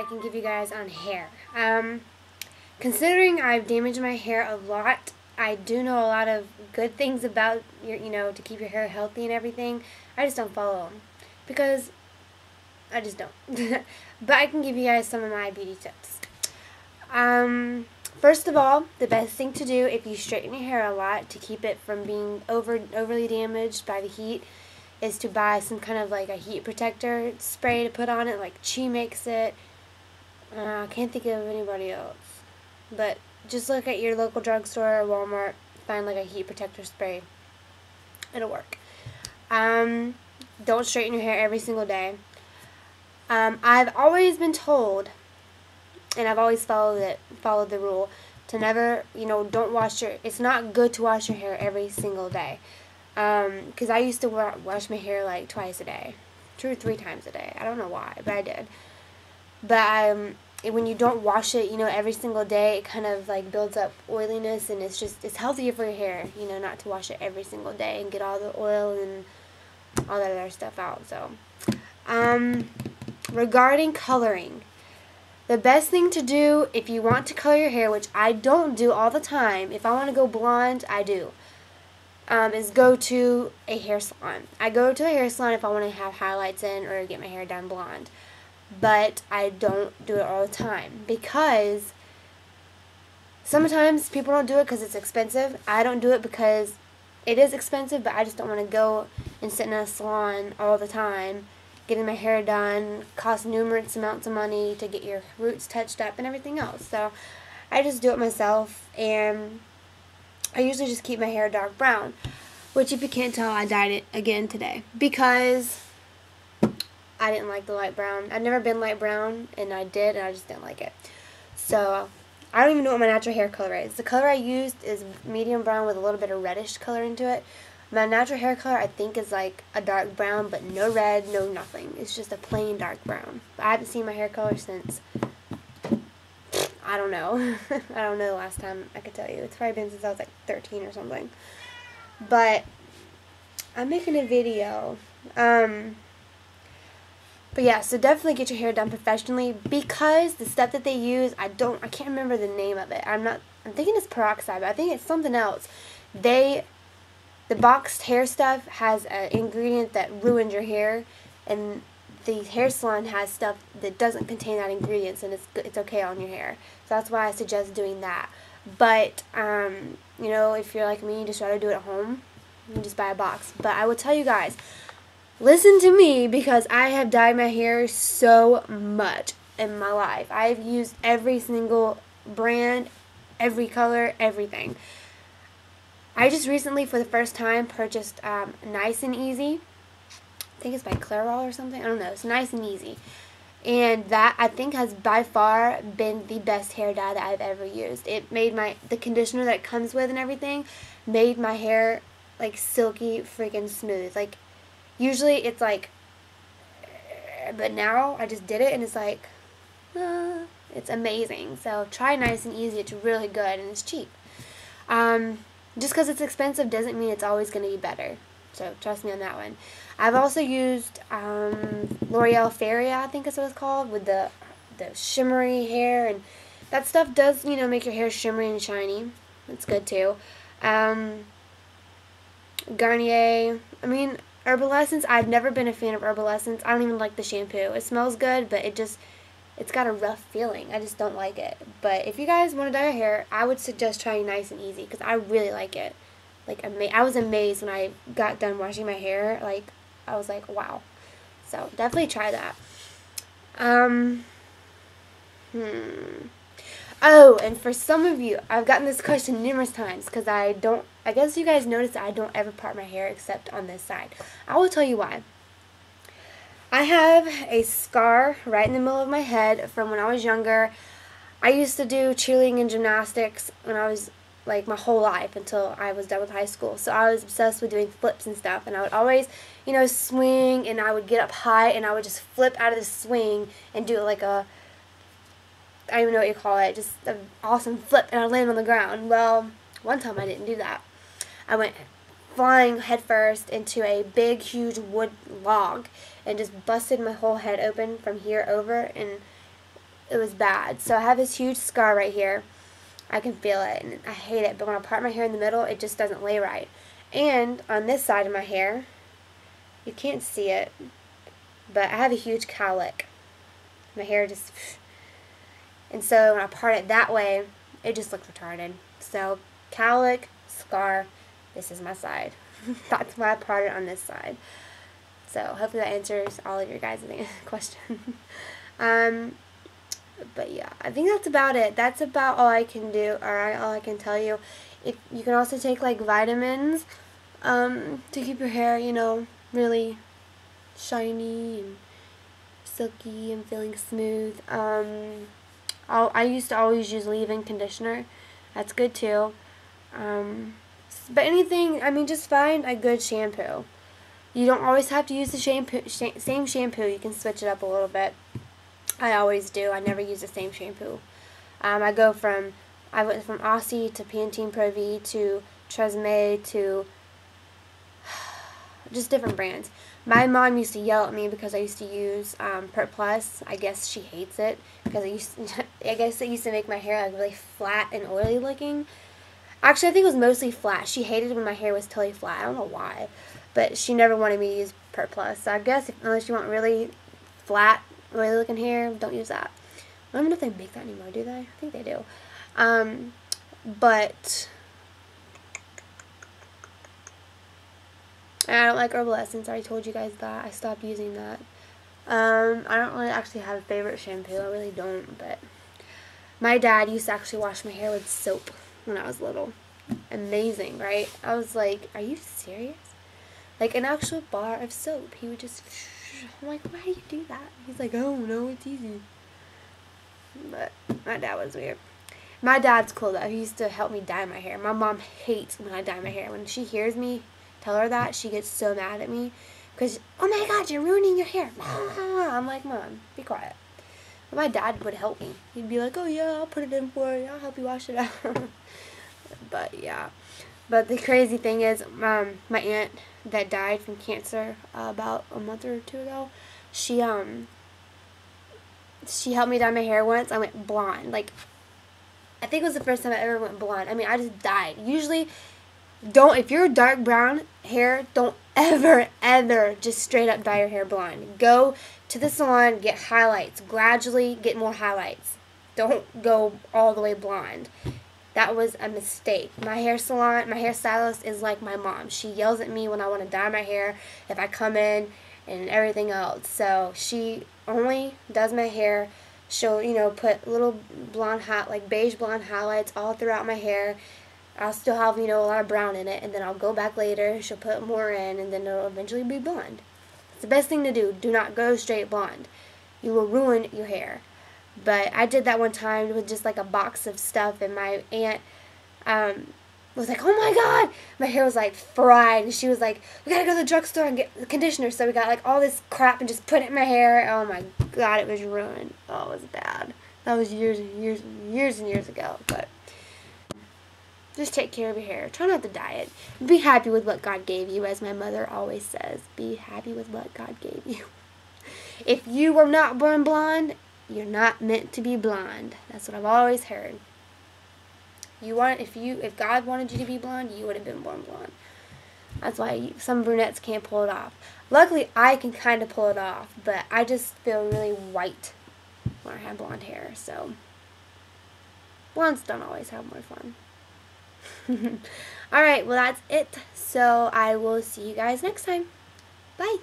can give you guys on hair. Considering I've damaged my hair a lot, I do know a lot of good things about to keep your hair healthy and everything. I just don't follow them because I just don't. But I can give you guys some of my beauty tips. First of all, the best thing to do if you straighten your hair a lot to keep it from being overly damaged by the heat is to buy some kind of like a heat protector spray to put on it, like Chi makes it. I can't think of anybody else. But just look at your local drugstore or Walmart, find like a heat protector spray. It'll work. Don't straighten your hair every single day. I've always been told, and I've always followed the rule, to never, don't wash it's not good to wash your hair every single day. Because I used to wash my hair like twice a day, 2 or 3 times a day. I don't know why, but I did. But when you don't wash it, every single day, it kind of like builds up oiliness, and it's healthier for your hair, not to wash it every single day and get all the oil and all that other stuff out. So, regarding coloring, the best thing to do if you want to color your hair, which I don't do all the time, if I want to go blonde, I do, is go to a hair salon. I go to a hair salon if I want to have highlights in or get my hair done blonde. But I don't do it all the time because sometimes people don't do it because it's expensive. I don't do it because it is expensive, but I just don't want to go and sit in a salon all the time getting my hair done. Costs numerous amounts of money to get your roots touched up and everything else. So I just do it myself, and I usually just keep my hair dark brown, which if you can't tell, I dyed it again today because I didn't like the light brown. I've never been light brown, and I did, and I just didn't like it. So I don't even know what my natural hair color is. The color I used is medium brown with a little bit of reddish color into it. My natural hair color, I think, is like a dark brown, but no red, no nothing. It's just a plain dark brown. I haven't seen my hair color since, I don't know. I don't know the last time I could tell you. It's probably been since I was like 13 or something. But I'm making a video. But yeah, so definitely get your hair done professionally because the stuff that they use, I can't remember the name of it. I'm thinking it's peroxide, but I think it's something else. The boxed hair stuff has an ingredient that ruins your hair, and the hair salon has stuff that doesn't contain that ingredient, and it's okay on your hair. So that's why I suggest doing that. But, if you're like me, just rather do it at home, you can just buy a box. But I will tell you guys, listen to me because I have dyed my hair so much in my life. I've used every single brand, every color, everything. I just recently, for the first time, purchased Nice and Easy. I think it's by Clairol or something. I don't know. It's Nice and Easy. And that, I think, has by far been the best hair dye that I've ever used. It made the conditioner that it comes with and everything, made my hair, like, silky freaking smooth. Like, usually it's like, but now I just did it and it's like, it's amazing. So try Nice and Easy. It's really good and it's cheap. Just because it's expensive doesn't mean it's always going to be better. So trust me on that one. I've also used L'Oreal Feria, I think is what it's called, with the shimmery hair. And that stuff does, make your hair shimmery and shiny. It's good too. Garnier. Herbal Essence. I've never been a fan of Herbal Essence. I don't even like the shampoo. It smells good, but it's got a rough feeling. I just don't like it. But if you guys want to dye your hair, I would suggest trying Nice and Easy because I really like it. Like, I was amazed when I got done washing my hair. Like, I was like, wow. So, definitely try that. Oh, and for some of you, I've gotten this question numerous times because I guess you guys noticed that I don't ever part my hair except on this side. I will tell you why. I have a scar right in the middle of my head from when I was younger. I used to do cheerleading and gymnastics when I was, like, my whole life until I was done with high school. So I was obsessed with doing flips and stuff. And I would always, swing, and I would get up high, and I would just flip out of the swing and do like I don't even know what you call it, just an awesome flip, and I'd land on the ground. Well, one time I didn't do that. I went flying headfirst into a big, huge wood log and just busted my whole head open from here over, and it was bad. So I have this huge scar right here. I can feel it, and I hate it. But when I part my hair in the middle, it just doesn't lay right. And on this side of my hair, you can't see it, but I have a huge cowlick. My hair just... And so when I part it that way, it just looks retarded. So, cowlick, scar, this is my side. That's why I part it on this side. So, hopefully that answers all of your guys' questions. But yeah, I think that's about it. That's about all I can do, or all I can tell you. If you can also take like vitamins to keep your hair, you know, really shiny and silky and feeling smooth. I used to always use leave-in conditioner. That's good too. But anything, I mean, just find a good shampoo. You don't always have to use the same shampoo. You can switch it up a little bit. I always do. I never use the same shampoo. I went from Aussie to Pantene Pro V to Tresemme to just different brands. My mom used to yell at me because I used to use Pert Plus. I guess she hates it because I guess it used to make my hair like really flat and oily looking. Actually, I think it was mostly flat. She hated when my hair was totally flat. I don't know why, but she never wanted me to use Pert Plus. So I guess unless you want really flat, oily looking hair, don't use that. I don't know if they make that anymore, do they? I think they do. But I don't like Herbal Essence. I already told you guys that. I stopped using that. I don't really actually have a favorite shampoo. I really don't. But my dad used to actually wash my hair with soap when I was little. Amazing, right? I was like, are you serious? Like an actual bar of soap. He would just... I'm like, why do you do that? He's like, oh, no, it's easy. But my dad was weird. My dad's cool, though. He used to help me dye my hair. My mom hates when I dye my hair. When she hears me tell her that, she gets so mad at me. Because, oh my God, you're ruining your hair. I'm like, Mom, be quiet. But my dad would help me. He'd be like, oh yeah, I'll put it in for you. I'll help you wash it out. But yeah. But the crazy thing is, my aunt that died from cancer about a month or two ago, she helped me dye my hair once. I went blonde. Like, I think it was the first time I ever went blonde. I mean, I just dyed. Usually, if you're dark brown hair, don't ever just straight up dye your hair blonde. Go to the salon, get highlights. Gradually get more highlights. Don't go all the way blonde. That was a mistake. My hairstylist is like my mom. She yells at me when I want to dye my hair, if I come in, and everything else. So she only does my hair. She'll, you know, put little beige blonde highlights all throughout my hair. I'll still have, you know, a lot of brown in it, and then I'll go back later. She'll put more in, and then it'll eventually be blonde. It's the best thing to do. Do not go straight blonde. You will ruin your hair. But I did that one time with just like a box of stuff, and my aunt was like, oh my God, my hair was like fried, and she was like, we gotta go to the drugstore and get the conditioner. So we got like all this crap and just put it in my hair. Oh my God, it was ruined. Oh, it was bad. That was years and years ago. But just take care of your hair. Try not to dye it. Be happy with what God gave you, as my mother always says. Be happy with what God gave you. If you were not born blonde, you're not meant to be blonde. That's what I've always heard. If God wanted you to be blonde, you would have been born blonde. That's why some brunettes can't pull it off. Luckily, I can kind of pull it off, but I just feel really white when I have blonde hair. So blondes don't always have more fun. Alright, well that's it. So I will see you guys next time. Bye.